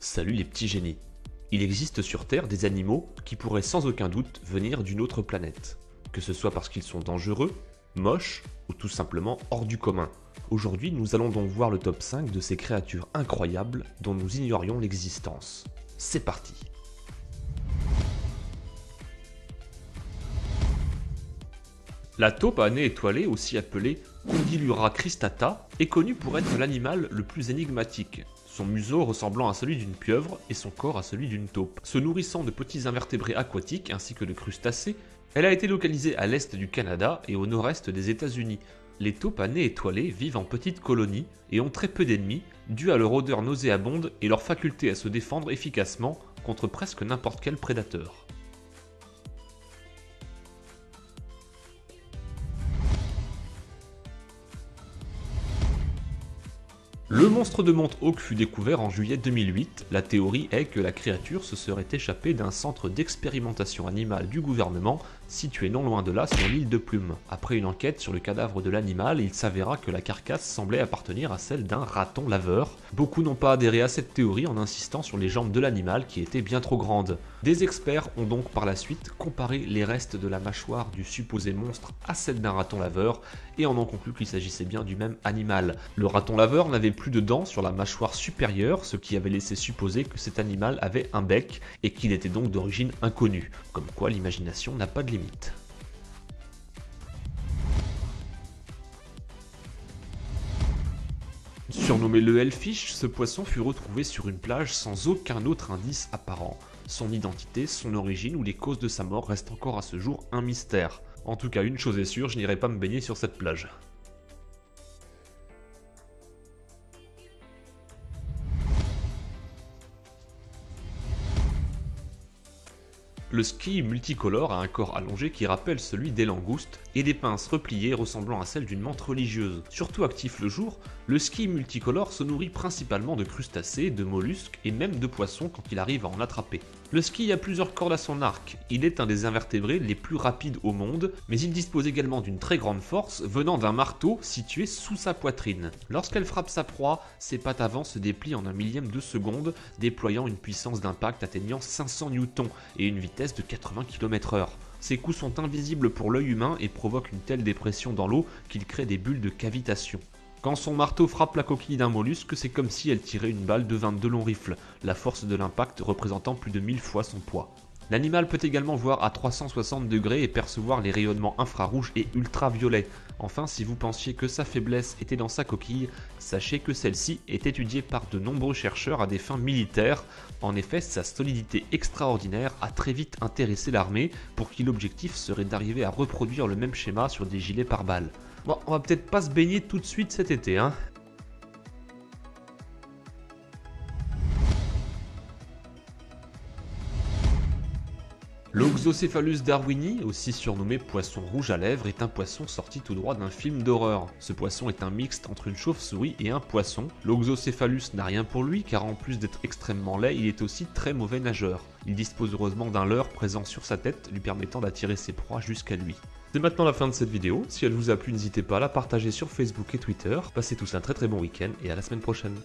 Salut les petits génies. Il existe sur Terre des animaux qui pourraient sans aucun doute venir d'une autre planète. Que ce soit parce qu'ils sont dangereux, moches ou tout simplement hors du commun. Aujourd'hui, nous allons donc voir le top 5 de ces créatures incroyables dont nous ignorions l'existence. C'est parti. La taupe à nez étoilé, aussi appelée Condylura cristata, est connue pour être l'animal le plus énigmatique, son museau ressemblant à celui d'une pieuvre et son corps à celui d'une taupe. Se nourrissant de petits invertébrés aquatiques ainsi que de crustacés, elle a été localisée à l'est du Canada et au nord-est des États-Unis. Les taupes à nez étoilé vivent en petites colonies et ont très peu d'ennemis, dû à leur odeur nauséabonde et leur faculté à se défendre efficacement contre presque n'importe quel prédateur. Le monstre de Mount Hawk fut découvert en juillet 2008. La théorie est que la créature se serait échappée d'un centre d'expérimentation animale du gouvernement situé non loin de là sur l'île de Plume. Après une enquête sur le cadavre de l'animal, il s'avéra que la carcasse semblait appartenir à celle d'un raton laveur. Beaucoup n'ont pas adhéré à cette théorie en insistant sur les jambes de l'animal qui étaient bien trop grandes. Des experts ont donc par la suite comparé les restes de la mâchoire du supposé monstre à celle d'un raton laveur et en ont conclu qu'il s'agissait bien du même animal. Le raton laveur n'avait plus de dents sur la mâchoire supérieure, ce qui avait laissé supposer que cet animal avait un bec et qu'il était donc d'origine inconnue. Comme quoi l'imagination n'a pas de limite. Surnommé le Hellfish, ce poisson fut retrouvé sur une plage sans aucun autre indice apparent. Son identité, son origine ou les causes de sa mort restent encore à ce jour un mystère. En tout cas, une chose est sûre, je n'irai pas me baigner sur cette plage. Le squille multicolore a un corps allongé qui rappelle celui des langoustes et des pinces repliées ressemblant à celles d'une menthe religieuse. Surtout actif le jour, le squille multicolore se nourrit principalement de crustacés, de mollusques et même de poissons quand il arrive à en attraper. Le squille a plusieurs cordes à son arc, il est un des invertébrés les plus rapides au monde, mais il dispose également d'une très grande force venant d'un marteau situé sous sa poitrine. Lorsqu'elle frappe sa proie, ses pattes avant se déplient en un millième de seconde, déployant une puissance d'impact atteignant 500 newtons et une vitesse de 80 km/h. Ces coups sont invisibles pour l'œil humain et provoquent une telle dépression dans l'eau qu'il crée des bulles de cavitation. Quand son marteau frappe la coquille d'un mollusque, c'est comme si elle tirait une balle de 22 longs rifles, la force de l'impact représentant plus de 1000 fois son poids. L'animal peut également voir à 360 degrés et percevoir les rayonnements infrarouges et ultraviolets. Enfin, si vous pensiez que sa faiblesse était dans sa coquille, sachez que celle-ci est étudiée par de nombreux chercheurs à des fins militaires. En effet, sa solidité extraordinaire a très vite intéressé l'armée, pour qui l'objectif serait d'arriver à reproduire le même schéma sur des gilets pare-balles. Bon, on va peut-être pas se baigner tout de suite cet été, hein. L'Oxocephalus darwini, aussi surnommé poisson rouge à lèvres, est un poisson sorti tout droit d'un film d'horreur. Ce poisson est un mixte entre une chauve-souris et un poisson. L'Oxocephalus n'a rien pour lui car en plus d'être extrêmement laid, il est aussi très mauvais nageur. Il dispose heureusement d'un leurre présent sur sa tête, lui permettant d'attirer ses proies jusqu'à lui. C'est maintenant la fin de cette vidéo. Si elle vous a plu, n'hésitez pas à la partager sur Facebook et Twitter. Passez tous un très bon week-end et à la semaine prochaine.